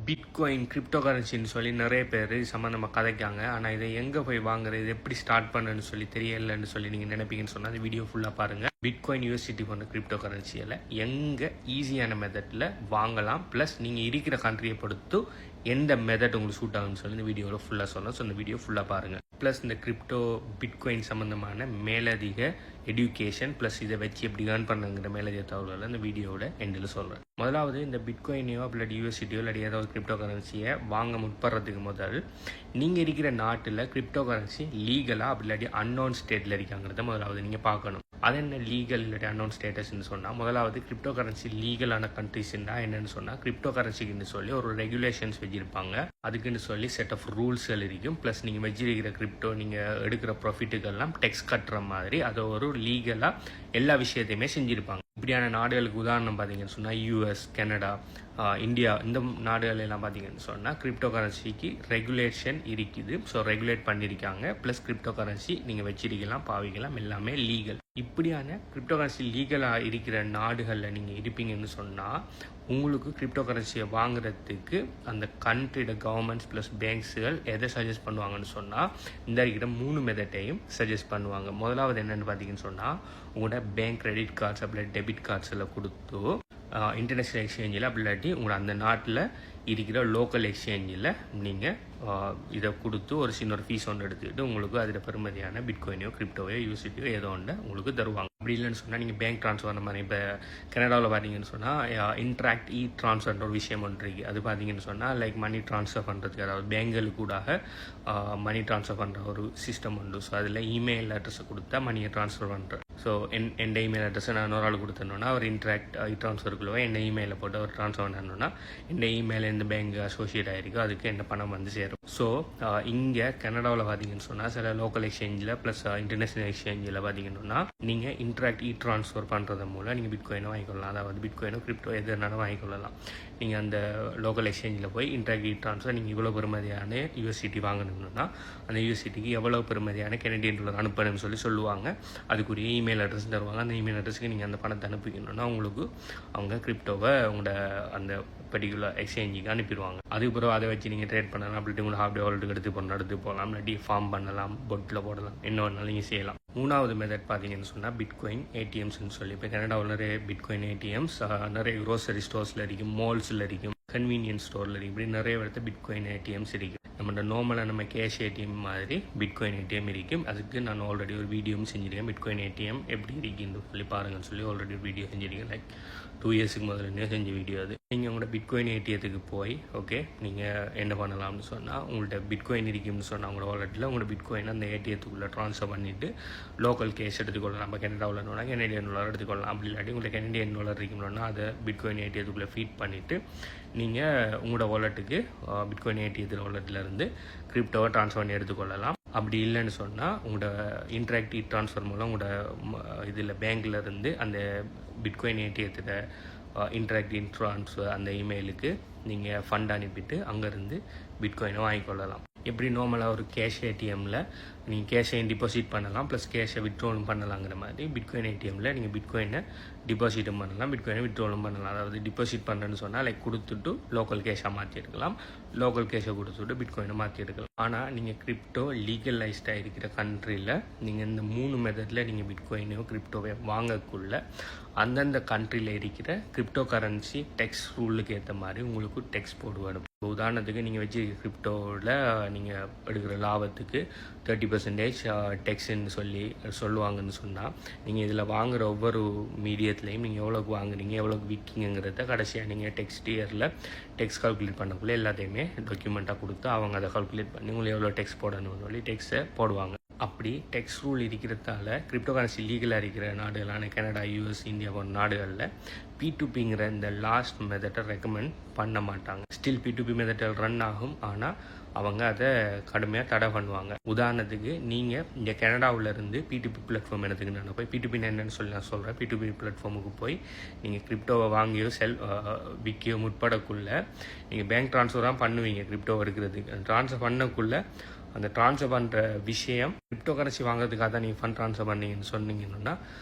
Bitcoin crypto கரன்சின்னு சொல்லி நிறைய பேர் சம்மந்தமாக கதைக்காங்க. ஆனால் இதை எங்கே போய் வாங்குறது, இது எப்படி ஸ்டார்ட் பண்ணுன்னு சொல்லி தெரியலைன்னு சொல்லி நீங்கள் நினைப்பீங்கன்னு சொன்னால் அந்த வீடியோ ஃபுல்லாக பாருங்கள். பிட்காயின் யூஎஸ்டிடி போன்ற கிரிப்டோ கரன்சியில் எங்கே ஈஸியான மெத்தடில் வாங்கலாம், ப்ளஸ் நீங்கள் இருக்கிற கண்ட்ரியை பொறுத்து எந்த மெத்தட் உங்களுக்கு சூட் ஆகுன்னு சொல்லி இந்த வீடியோவில் ஃபுல்லாக சொல்லலாம். ஸோ இந்த வீடியோ ஃபுல்லாக பாருங்கள். ப்ளஸ் இந்த கிரிப்டோ பிட்காயின் சம்மந்தமான மேலதிக எஜுகேஷன் ப்ளஸ் இதை வச்சு எப்படி ஏர்ன் பண்ணுங்கிற மேலதிக தகவல்களை இந்த வீடியோவோட எண்டில் சொல்கிறேன். முதலாவது இந்த பிட்காயினையோ அப்படி யூஎஸ்டிடியோ இல்லாட்டி ஏதாவது கிரிப்டோ கரன்சியை வாங்க முற்படுறதுக்கு முதல் நீங்கள் இருக்கிற நாட்டில் கிரிப்டோ கரன்சி லீகலாக அப்படி இல்லாட்டி அன்னோன் ஸ்டேட்டில் இருக்காங்கிறத முதலாவது நீங்கள் பார்க்கணும். அது என்ன லீகல் இல்லாட்டி அன்னோன் ஸ்டேட்டஸ்ன்னு சொன்னால், முதலாவது கிரிப்டோ கரன்சி லீகலான கண்ட்ரிஸ்ன்னா என்னென்னு சொன்னால், கிரிப்டோ கரன்சிக்குன்னு சொல்லி ஒரு ரெகுலேஷன்ஸ் வச்சுருப்பாங்க. அதுக்குன்னு சொல்லி செட் ஆஃப் ரூல்ஸ்கள் இருக்கும். ப்ளஸ் நீங்கள் வச்சிருக்கிற கிரிப்டோ நீங்கள் எடுக்கிற ப்ராஃபிட்டுக்கெல்லாம் டெக்ஸ் கட்டுற மாதிரி அதை ஒரு லீகலாக எல்லா விஷயத்தையுமே செஞ்சுருப்பாங்க. இப்படியான நாடுகளுக்கு உதாரணம் பார்த்தீங்கன்னு சொன்னால் யூஎஸ், கனடா, இந்தியா, இந்த நாடுகள் எல்லாம் பார்த்தீங்கன்னு சொன்னால் கிரிப்டோ கரன்சிக்கு ரெகுலேஷன் இருக்குது. ஸோ ரெகுலேட் பண்ணியிருக்காங்க. ப்ளஸ் கிரிப்டோ கரன்சி நீங்கள் வச்சிருக்கலாம், பாவிக்கலாம், எல்லாமே லீகல். இப்படியான கிரிப்டோ கரன்சி லீகலாக இருக்கிற நாடுகளில் நீங்கள் இருப்பீங்கன்னு சொன்னால் உங்களுக்கு கிரிப்டோ கரன்சியை வாங்குறதுக்கு அந்த கண்ட்ரியோட கவர்மெண்ட்ஸ் ப்ளஸ் பேங்க்ஸுகள் எதை சஜஸ்ட் பண்ணுவாங்கன்னு சொன்னால் இந்த இருக்கிற 3 மெத்தட்டையும் சஜஸ்ட் பண்ணுவாங்க. முதலாவது என்னென்னு பார்த்தீங்கன்னு சொன்னால், உங்களோட பேங்க் கிரெடிட் கார்ட்ஸ் அப்படி டெபிட் கார்ட்ஸில் கொடுத்து இன்டர்நேஷ்னல் எக்ஸ்சேஞ்சில் அப்படி இல்லாட்டி உங்களோட அந்த நாட்டில் இருக்கிற லோக்கல் எக்ஸ்சேஞ்சில் நீங்கள் இதை கொடுத்து ஒரு சின்ன ஃபீஸ் ஒன்று எடுத்துக்கிட்டு உங்களுக்கு அதில் பெருமதியான பிட்காயினையோ கிரிப்டோவையோ யூஎஸ்டியோ ஏதோ ஒன்று உங்களுக்கு தருவாங்க. அப்படி இல்லைன்னு சொன்னால் நீங்கள் பேங்க் ட்ரான்ஸ்ஃபர் அந்த மாதிரி இப்போ கனடாவில் பார்த்தீங்கன்னு சொன்னால் இன்ட்ராக்ட் ட்ரான்ஸ்ஃபர்ன்ற ஒரு விஷயம் ஒன்று இருக்குது. அது பார்த்தீங்கன்னு சொன்னால் லைக் மணி ட்ரான்ஸ்ஃபர் பண்ணுறதுக்கு, அதாவது பேங்குகளுக்கு கூடாக மணி ட்ரான்ஸ்ஃபர் பண்ணுற ஒரு சிஸ்டம் உண்டு. ஸோ அதில் இமெயில் அட்ரஸை கொடுத்தா மணியை ட்ரான்ஸ்ஃபர் பண்ணுறேன். ஸோ என் இமெயில் அட்ரஸை நான் ஒரு ஆள் கொடுத்தேன்னா அவர் இன்ட்ராக்ட் ட்ரான்ஸ்ஃபருக்குள்ளே என்ன இமெயிலை போட்டு அவர் ட்ரான்ஸ்ஃபர் பண்ணணுன்னா என்ன இமெயில் எந்த பேங்க் அசோசியேட் ஆகிருக்கோ அதுக்கு என்ன பணம் வந்து சேரும். ஸோ இங்கே கனடாவில் பார்த்தீங்கன்னு சொன்னால் சில லோக்கல் எக்ஸ்சேஞ்சில் ப்ளஸ் இன்டர்நேஷ்னல் எக்ஸ்சேஞ்சில் பார்த்தீங்கன்னா நீங்கள் இன்ட்ராக்ட் ட்ரான்ஸ்ஃபர் பண்ணுறது மூலம் நீங்கள் பிட்காயினை வாங்கிக்கொள்ளலாம். அதாவது பிட்காயினோ கிரிப்டோ எது வேணாலும் வாங்கிக்கொள்ளலாம். நீங்கள் அந்த லோக்கல் எக்ஸ்சேஞ்சில் போய் இன்ட்ராக்ட் ட்ரான்ஸ்ஃபர் நீங்கள் இவ்வளோ பெருமதியான யூஎஸ்டிடி வாங்கணும்னா அந்த யூஎஸ்டிடிக்கு எவ்வளோ பெருமதியான கெனடியன் டாலர் அனுப்பணும்னு சொல்லுவாங்க. அதுக்குரிய இமெயில் அட்ரஸ் தருவாங்க. அந்த இமெயில் அட்ரஸுக்கு நீங்கள் அந்த பணத்தை அனுப்பிக்கணும்னா உங்களுக்கு அவங்க கிரிப்டோவை உங்களோட அந்த பர்டிகுலர் எக்ஸ்சேஞ்சுக்கு அனுப்பிடுவாங்க. அதுக்கப்புறம் அதை வச்சு நீங்கள் ட்ரேட் பண்ணலாம். அப்படி உங்களை ஹாஃப் டே வாலெட்டுக்கு எடுத்து போகலாம், இல்லாட்டி ஃபார்ம் பண்ணலாம், பொட்டில் போடலாம், என்ன வேணாலும் நீங்கள் செய்யலாம். 3வது மெத்தட் பார்த்தீங்கன்னு சொன்னால் பிட்காயின் ஏடிஎம்ஸ்ன்னு சொல்லி இப்போ கனடாவில் நிறைய பிட்காயின் ஏடிஎம்ஸ் நிறைய க்ரோசரி ஸ்டோர்ஸில் இருக்கும், மால்ஸில் இருக்கும், கன்வீனியன்ஸ் ஸ்டோரில் இருக்கும். இப்படி நிறைய இடத்துல பிட்காயின் ஏடிஎம்ஸ் இருக்குது. நம்மளோட நார்மலாக நம்ம கேஷ் ஏடிஎம் மாதிரி பிட்காயின் ஏடிஎம் இருக்கும். அதுக்கு நான் ஆல்ரெடி ஒரு வீடியோவும் செஞ்சுருக்கேன். பிட்காயின் ஏடிஎம் எப்படி இருக்குன்னு சொல்லி பாருங்கன்னு சொல்லி ஆல்ரெடி ஒரு வீடியோ செஞ்சுருக்கேன். லைக் 2 இயர்ஸுக்கு முதல்ல செஞ்ச வீடியோ அது. நீங்கள் உங்களோட பிட்காயின் ஏடிஎத்துக்கு போய் ஓகே நீங்கள் என்ன பண்ணலாம்னு சொன்னால், உங்கள்கிட்ட பிட்காயின் இருக்கும்னு சொன்னால் உங்களோட வாலெட்டில் உங்களோட பிட்காயின் அந்த ஏடிஎத்துக்குள்ளே ட்ரான்ஸ்ஃபர் பண்ணிவிட்டு லோக்கல் கேஷ் எடுத்துக்கொள்ளலாம். நம்ம கனடாவில் கெனடியன் டாலர் எடுத்துக்கொள்ளலாம். அப்படி இல்லாட்டி உங்கள்கிட்ட கெனடியன் டாலர் இருக்கும்னா அதை பிட்காயின் ஏடிஎத்துக்குள்ளே ஃபீட் பண்ணிவிட்டு நீங்கள் உங்களோட வாலெட்டுக்கு பிட்காயின் ஏடிஎத்தில் வாலெட்டிலேருந்து கிரிப்டோவை ட்ரான்ஸ்ஃபர் பண்ணி எடுத்துக்கொள்ளலாம். அப்படி இல்லைன்னு சொன்னால் உங்களோட இன்ட்ராக்ட் ட்ரான்ஸ்ஃபர் மூலம் உங்களோட இதில் பேங்க்கில் இருந்து அந்த பிட்காயின் ஏடிஎத்தில் இன்ட்ராக்ட் ட்ரான்ஸ்ஃபர் அந்த இமெயிலுக்கு நீங்கள் ஃபண்ட் அனுப்பிட்டு அங்கேருந்து பிட்காயினை வாங்கிக்கொள்ளலாம். எப்படி நார்மலாக ஒரு கேஷ் ஏடிஎம்மில் நீங்கள் கேஷையும் டிபாசிட் பண்ணலாம், ப்ளஸ் கேஷை விட்ரோலும் பண்ணலாங்கிற மாதிரி பிட்காயின் ஏடிஎம்மில் நீங்கள் பிட்காயினை டிபாசிட்டும் பண்ணலாம், பிட்காயினை விட்ரோலும் பண்ணலாம். அதாவது டிபாசிட் பண்ணுறேன்னு சொன்னால் லைக் கொடுத்துட்டு லோக்கல் கேஷாக மாற்றி எடுக்கலாம், லோக்கல் கேஷை கொடுத்துட்டு பிட்காயினை மாற்றி எடுக்கலாம். ஆனால் நீங்கள் கிரிப்டோ லீகலைஸ்டாக இருக்கிற கண்ட்ரியில் நீங்கள் இந்த 3 மெத்தடில் நீங்கள் பிட்காயினையோ கிரிப்டோவை வாங்கக்குள்ள அந்தந்த கண்ட்ரியில் இருக்கிற கிரிப்டோ கரன்சி டெக்ஸ் ரூலுக்கு ஏற்ற மாதிரி உங்களுக்கு டெக்ஸ் போடுவாடும். உதாரணத்துக்கு நீங்கள் வச்சு கிரிப்டோவில் நீங்கள் எடுக்கிற லாபத்துக்கு 30% டெக்ஸ்ன்னு சொல்லுவாங்கன்னு சொன்னால், நீங்கள் இதில் வாங்குகிற ஒவ்வொரு மீடியத்துலேயும் நீங்கள் எவ்வளோக்கு வாங்குறீங்க, எவ்வளோக்கு விற்கிங்கிறத கடைசியாக நீங்கள் டெக்ஸ்ட் இயரில் டெக்ஸ் கால்குலேட் பண்ணக்குள்ளே எல்லாத்தையுமே டாக்குமெண்ட்டாக கொடுத்து அவங்க அதை கால்குலேட் பண்ணி உங்களுக்கு எவ்வளோ டெக்ஸ் போடணும்னு சொல்லி டெக்ஸை போடுவாங்க. அப்படி டெக்ஸ் ரூல் இருக்கிறதால கிரிப்டோ கரன்சி லீகலாக இருக்கிற நாடுகளான கனடா, யூஎஸ், இந்தியா போன்ற நாடுகளில் P2Pங்கிற இந்த லாஸ்ட் மெத்தடை ரெக்கமெண்ட் பண்ண மாட்டாங்க. ஸ்டில் P2P மெத்தடில் ரன் ஆகும், ஆனால் அவங்க அதை கடுமையாக தடை பண்ணுவாங்க. உதாரணத்துக்கு நீங்கள் இந்த கனடாவிலேருந்து P2P பிளாட்ஃபார்ம் எடுத்துக்கிட்டு நான் போய் P2P என்னன்னு சொல்லி நான் சொல்கிறேன். P2P பிளாட்ஃபார்முக்கு போய் நீங்கள் கிரிப்டோவை வாங்கியோ விற்கியோ முற்படக்குள்ளே நீங்கள் பேங்க் ட்ரான்ஸ்ஃபராக பண்ணுவீங்க. கிரிப்டோ எடுக்கிறதுக்கு ட்ரான்ஸ்ஃபர் பண்ணக்குள்ளே அந்த ட்ரான்ஸ்ஃபர் பண்ணுற விஷயம் கிரிப்டோ கரன்சி வாங்குறதுக்காக தான் நீங்கள் ஃபண்ட் ட்ரான்ஸ்ஃபர் பண்ணீங்கன்னு சொன்னீங்கன்னா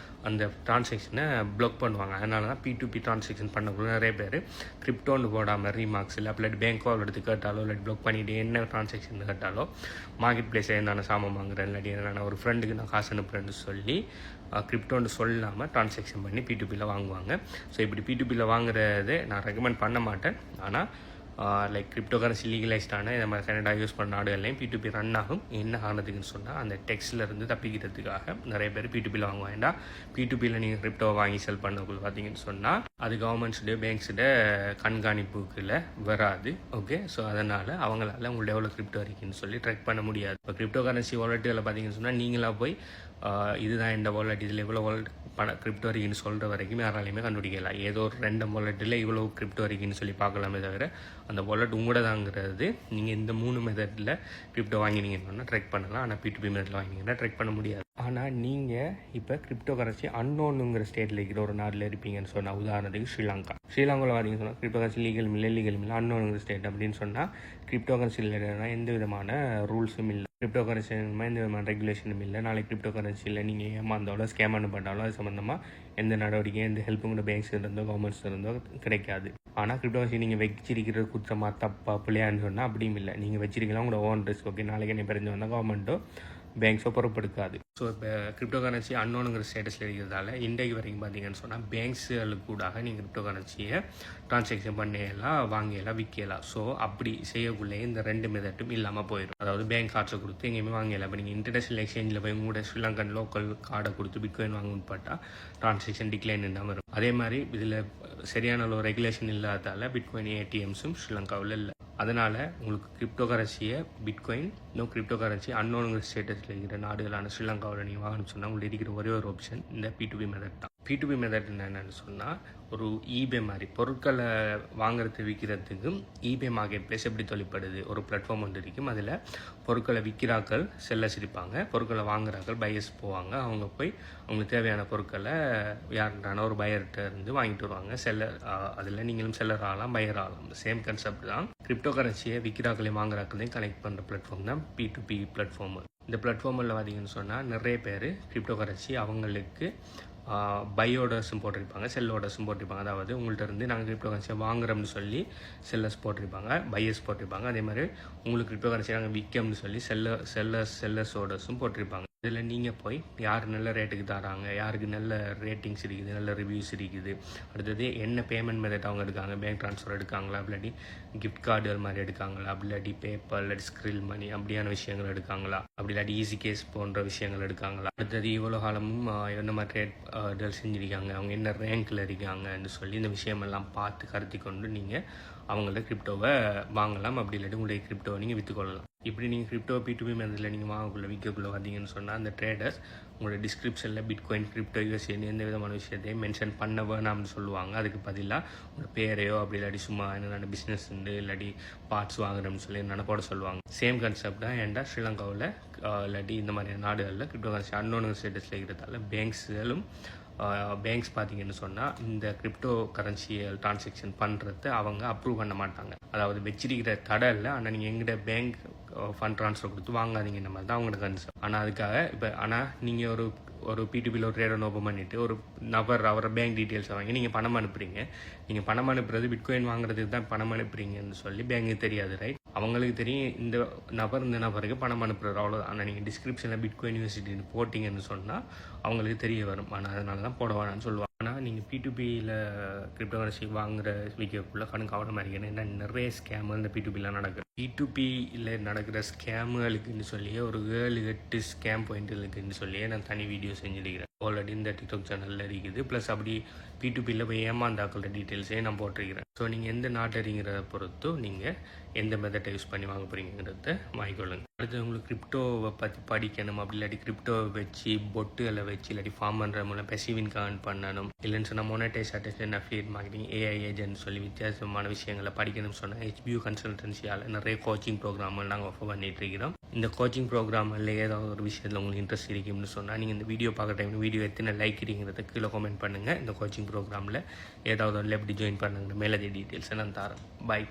அந்த டிரான்சாக்ஷனை ப்ளாக் பண்ணுவாங்க. அதனால தான் P2P டிரான்சாக்ஷன் பண்ணக்குள்ள நிறைய பேர் கிரிப்டோன்னு போடாமல் ரீமார்க்ஸ் இல்லை அப்படி பேங்க் கால் எடுத்து கேட்டாலோ இல்லாட்டி ப்ளாக் பண்ணிவிட்டு என்ன டிரான்சாக்ஷன் கேட்டாலோ மார்க்கெட் பிளேஸில் என்னென்ன சாமான் வாங்குறேன் இல்லாட்டி என்னென்ன ஒரு ஃப்ரெண்டுக்கு நான் காசு அனுப்புகிறேன்னு சொல்லி கிரிப்டோன்னு சொல்லாமல் டிரான்சாக்ஷன் பண்ணி P2Pயில் வாங்குவாங்க. ஸோ இப்படி P2Pயில் வாங்குறதே நான் ரெக்கமெண்ட் பண்ண மாட்டேன். ஆனால் லைக் கிரிப்டோ கரன்சி லீகலைஸ்டான இந்த மாதிரி கனடா யூஸ் பண்ண நாடுகள்லையும் P2P ரன் ஆகும். என்ன காரணத்துக்குன்னு சொன்னால் அந்த டெக்ஸ்லேருந்து தப்பிக்கிறதுக்காக நிறைய பேர் P2Pயில் வாங்குவாங்க. ஏன்னா P2Pயில் நீங்கள் கிரிப்டோவை வாங்கி செல் பண்ணக்குள்ள பார்த்தீங்கன்னு சொன்னால் அது கவர்மெண்ட்ஸுடைய பேங்க்ஸுடைய கண்காணிப்புக்குள்ள வராது. ஓகே, ஸோ அதனால் அவங்களால உங்கள்ட்ட எவ்வளோ கிரிப்டோ இருக்குன்னு சொல்லி ட்ரெக் பண்ண முடியாது. இப்போ கிரிப்டோ கரன்சி வாலெட்டுகளை பார்த்தீங்கன்னு சொன்னால் நீங்களாக போய் இதுதான் இந்த வாலெட் இதில் இவ்வளோ வாலெட் கிரிப்டோ இருக்குன்னு சொல்கிற வரைக்கும் யாராலையுமே கண்டுபிடிக்கலாம். ஏதோ ஒரு ரெண்டு வாலெட்டில் இவ்வளோ கிரிப்டோ இருக்குன்னு சொல்லி பார்க்கலாமே தவிர அந்த வாலெட் உங்களோட தாங்கிறது நீங்கள் இந்த 3 மெத்தடில் கிரிப்டோ வாங்கினீங்கன்னா ட்ரெக் பண்ணலாம். ஆனால் P2P மெத்தடில் வாங்கினீங்கன்னா ட்ரெக் பண்ண முடியாது. ஆனால் நீங்கள் இப்போ கிரிப்டோ கரன்சி அன்னோனுங்கிற ஸ்டேட்டில் இருக்கிற ஒரு நாட்டில் இருப்பீங்கன்னு சொன்னால், உதாரணத்துக்கு ஸ்ரீலங்காவில் பார்த்தீங்கன்னு சொன்னால் கிரிப்டோ கரன்சி லீகல் இல்லை அன்னோனுங்கிற ஸ்டேட் அப்படின்னு சொன்னால் கிரிப்டோ கரன்சி இல்லைன்னா எந்த விதமான ரூல்ஸும் இல்லை, கிரிப்டோ கரன்சி எந்த விதமான ரெகுலேஷனும் இல்லை. நாளைக்கு கிரிப்டோ கரன்சியில் நீங்கள் ஏமாந்தாலோ ஸ்கேம் பண்ணாலும் அது சம்மந்தமாக எந்த நடவடிக்கையும் எந்த ஹெல்ப்பும் கூட பேங்க்ஸ் இருந்தோ கவர்மெண்ட்ஸ் இருந்தோ கிடைக்காது. ஆனால் கிரிப்டோ கரன்சி நீங்கள் வச்சிருக்கிற குற்றமா தப்பா பிள்ளையான்னு சொன்னால் அப்படியும் இல்லை. நீங்கள் வச்சிருக்கலாம் உங்களோட ஓன் ரிஸ்க். ஓகே, நாளைக்கு என்ன பிரிஞ்சு வந்தால் கவர்மெண்ட்டோ பேங்க்ஸோ பொறுப்பெடுக்காது. ஸோ இப்போ கிரிப்டோ கரன்சி அன்னோனுங்கிற ஸ்டேட்டஸில் இருக்கிறதால இன்றைக்கு வரைக்கும் பார்த்தீங்கன்னு சொன்னால் பேங்க்ஸுகளுக்கு கூட நீங்கள் கிரிப்டோ கரன்சியை ட்ரான்சாக்ஷன் பண்ணலாம், வாங்கலாம், விற்கலாம். ஸோ அப்படி செய்யக்குள்ளே இந்த 2 மெத்தட்டும் இல்லாமல் போயிடும். அதாவது பேங்க் கார்ட்ஸை கொடுத்து எங்கேயுமே வாங்கலாம். இப்போ நீங்கள் இன்டர்நேஷனல் எக்ஸ்சேஞ்சில் போய் உங்களோட ஸ்ரீலங்கன் லோக்கல் கார்டை கொடுத்து பிட்காயின் வாங்கணும்னு பார்த்தா ட்ரான்சாக்ஷன் டிக்ளைன் தான் வரும். அதே மாதிரி இதில் சரியான ஒரு ரெகுலேஷன் இல்லாததால் பிட்காயின் ஏடிஎம்ஸும் ஸ்ரீலங்காவில் இல்லை. அதனால் உங்களுக்கு கிரிப்டோ கரன்சியை பிட்காயின் இன்னும் கிரிப்டோ கரன்சி அன்னோனுங்கிற ஸ்டேட்டஸில் இருக்கிற நாடுகளான ஸ்ரீலங்காவில் நீங்கள் வாங்கணும்னு சொன்னால் உங்களுக்கு இருக்கிற ஒரே ஒரு ஆப்ஷன் இந்த P2P மெத்தட் தான். P2P மெத்தட் என்னென்னு சொன்னால் ஒரு eBay மாதிரி பொருட்களை வாங்குறது விற்கிறதுக்கும் eBay மார்க்கெட் பிளேஸ் எப்படி தொழிற்படுது, ஒரு பிளாட்ஃபார்ம் ஒன்று இருக்கும். அதில் பொருட்களை விற்கிறாக்கள் செல்லர்ஸ் இருப்பாங்க, பொருட்களை வாங்குறாக்கள் பையர்ஸ் போவாங்க. அவங்க போய் அவங்களுக்கு தேவையான பொருட்களை யாருக்கான ஒரு பையர்கிட்ட இருந்து வாங்கிட்டு வருவாங்க. செல்லர் அதில் நீங்களும் செல்லர் ஆகலாம், பையர் ஆகலாம். சேம் கான்செப்ட் தான். கிரிப்டோ கரன்சியை விற்கிறாக்களையும் வாங்குறாக்களையும் கனெக்ட் பண்ணுற பிளாட்ஃபார்ம் தான் P2P பிளாட்ஃபார்ம். இந்த பிளாட்ஃபார்மில் பார்த்தீங்கன்னு சொன்னால் நிறைய பேர் கிரிப்டோ கரன்சி அவங்களுக்கு பை ஆர்டர்ஸும் போட்டிருப்பாங்க, செல் ஆர்டர்ஸும் போட்டிருப்பாங்க. அதாவது உங்கள்கிட்ட இருந்து நாங்கள் கிரிப்டோ கரன்சியை வாங்குறோம்னு சொல்லி செல்லர்ஸ் போட்டிருப்பாங்க, பையர்ஸ் போட்டிருப்பாங்க. அதே மாதிரி உங்களுக்கு கிரிப்டோ கரன்சியை நாங்கள் விற்கோம்னு சொல்லி செல்லர்ஸ் ஆர்டர்ஸும் போட்டிருப்பாங்க. இதில் நீங்கள் போய் யார் நல்ல ரேட்டுக்கு தராங்க, யாருக்கு நல்ல ரேட்டிங்ஸ் இருக்குது, நல்ல ரிவ்யூஸ் இருக்குது, அடுத்தது என்ன பேமெண்ட் மெத்தட் அவங்க எடுக்காங்க, பேங்க் ட்ரான்ஸ்ஃபர் எடுக்காங்களா, இல்லாட்டி கிஃப்ட் கார்டு மாதிரி எடுக்காங்களா, அப்படி இல்லாட்டி பேப்பர் இல்லாட்டி ஸ்க்ரில் மணி அப்படியான விஷயங்கள் எடுக்காங்களா, அப்படி இல்லாட்டி ஈஸி கேஸ் போன்ற விஷயங்கள் எடுக்காங்களா, அடுத்தது இவ்வளோ காலமும் என்ன மாதிரி ரேட் டெல் செஞ்சுருக்காங்க, அவங்க என்ன ரேங்கில் இருக்காங்கன்னு சொல்லி இந்த விஷயமெல்லாம் பார்த்து கருத்தி கொண்டு நீங்கள் அவங்கள கிரிப்டோவை வாங்கலாம். அப்படி இல்லாட்டி உங்களுடைய கிரிப்டோவை நீங்கள் விற்றுக்கொள்ளலாம். இப்படி நீங்கள் கிரிப்டோ P2P மெத்தடில் நீங்கள் வாங்கக்குள்ள விற்கக்குள்ளே பார்த்தீங்கன்னு சொன்னால் அந்த ட்ரேடர்ஸ் உங்களோட டிஸ்கிரிப்ஷனில் பிட்காயின் கிரிப்டோ யூஎஸ்ஏன்னு எந்த விதமான விஷயத்தையும் மென்ஷன் பண்ண வேணாம்னு சொல்லுவாங்க. அதுக்கு பதிலாக உங்களோட பேரையோ அப்படி இல்லாட்டி சும்மா என்னென்ன பிஸ்னஸ் உண்டு இல்லாட்டி பார்ட்ஸ் வாங்குறோம்னு சொல்லி என்னென்ன போட சொல்லுவாங்க. சேம் கான்செப்ட் தான். ஏன்டா ஸ்ரீலங்காவில் இல்லாட்டி இந்த மாதிரி நாடுகளில் கிரிப்டோ கரன்சி அன்னோன் ஸ்டேட்டஸில் இருக்கிறதால பேங்க்ஸ் பார்த்தீங்கன்னு சொன்னால் இந்த கிரிப்டோ கரன்சியை டிரான்சாக்ஷன் பண்ணுறது அவங்க அப்ரூவ் பண்ண மாட்டாங்க. அதாவது வச்சிருக்கிற தடை இல்லை, ஆனால் நீங்கள் எங்கிட்ட பேங்க் ஃபண்ட் ட்ரான்ஸ்ஃபர் கொடுத்து வாங்காதீங்க இந்த மாதிரி தான் அவங்களோட கன்செப்ட். ஆனால் அதுக்காக ஆனால் நீங்கள் ஒரு P2Pயில் ஒரு ட்ரேட் ஓப்பன் பண்ணிவிட்டு ஒரு நபர் அவரை பேங்க் டீட்டெயில்ஸை வாங்கி நீங்கள் பணம் அனுப்புறீங்க. நீங்கள் பணம் அனுப்புறது பிட்காயின் வாங்குறதுக்கு தான் பணம் அனுப்புறீங்கன்னு சொல்லி பேங்க்கு தெரியாது, ரைட்? அவங்களுக்கு தெரியும் இந்த நபருக்கு பணம் அனுப்புறது, அவ்வளோதான். ஆனால் நீங்கள் டிஸ்கிரிப்ஷனில் பிட்காயின் யூனிவர்சிட்டின்னு போட்டிங்கன்னு சொன்னால் அவங்களுக்கு தெரிய வரும். ஆனால் அதனால தான் போட வேணாம்னு சொல்லுவாங்க. ஆனால் நீங்கள் P2Pயில் கிரிப்டோ கரன்சி வாங்குற விற்கக்குள்ள கவனமாக இருக்கணும். ஏன்னா நிறைய ஸ்கேமு இந்த P2Pயில் நடக்குது. P2Pயில் நடக்கிற ஸ்கேமுகளுக்குன்னு சொல்லியே ஒரு 7-8 ஸ்கேம் பாயிண்ட்டுகளுக்குன்னு சொல்லியே நான் தனி வீடியோ செஞ்சுருக்கிறேன். ஆல்ரெடி இந்த டிக்டாக் சேனலில் இருக்குது. ப்ளஸ் அப்படி P2Pயில் போய் ஏமாந்தாக்கள டீட்டெயில்ஸே நான் போட்டிருக்கிறேன். ஸோ நீங்கள் எந்த நாட்டுங்கிறத பொறுத்து நீங்கள் எந்த மெத்தட்டை யூஸ் பண்ணி வாங்க போகிறீங்கிறத வாங்கிக்கொள்ளுங்க. அடுத்து உங்களுக்கு கிரிப்டோவை பற்றி படிக்கணும், அப்படி இல்லாட்டி கிரிப்டோவை வச்சு பொட்டுகளை வச்சு இல்லாட்டி ஃபார்ம் பண்ணுற மூலம் பெசிவ் இன்கம் பண்ணணும், இல்லைன்னு சொன்னால் மோனடைஸ் அட்டேஷன் அஃபிலியேட் மார்க்கெட்டிங் AI ஏஜென்ட் சொல்லி வித்தியாசமான விஷயங்களை படிக்கணும்னு சொன்னால் HBU கன்சல்டன்சியால் நிறைய கோச்சிங் ப்ரோக்ராம்கள் நாங்கள் ஆஃபர் பண்ணிட்டு இருக்கிறோம். இந்த கோச்சிங் ப்ரோக்ராமில் ஏதாவது ஒரு விஷயத்தில் உங்களுக்கு இன்ட்ரெஸ்ட் இருக்கும்னு சொன்னால் நீங்கள் இந்த வீடியோ பார்க்குற டைம் வீடியோ எத்தனை லைக் இருக்கிறத கீழே கமெண்ட் பண்ணுங்கள். இந்த கோச்சிங் ப்ரோக்ராமில் ஏதாவது ஒரு எப்படி ஜாயின் பண்ணுங்கிற மேலதிக டீட்டெயில்ஸை நான் தரேன். பை.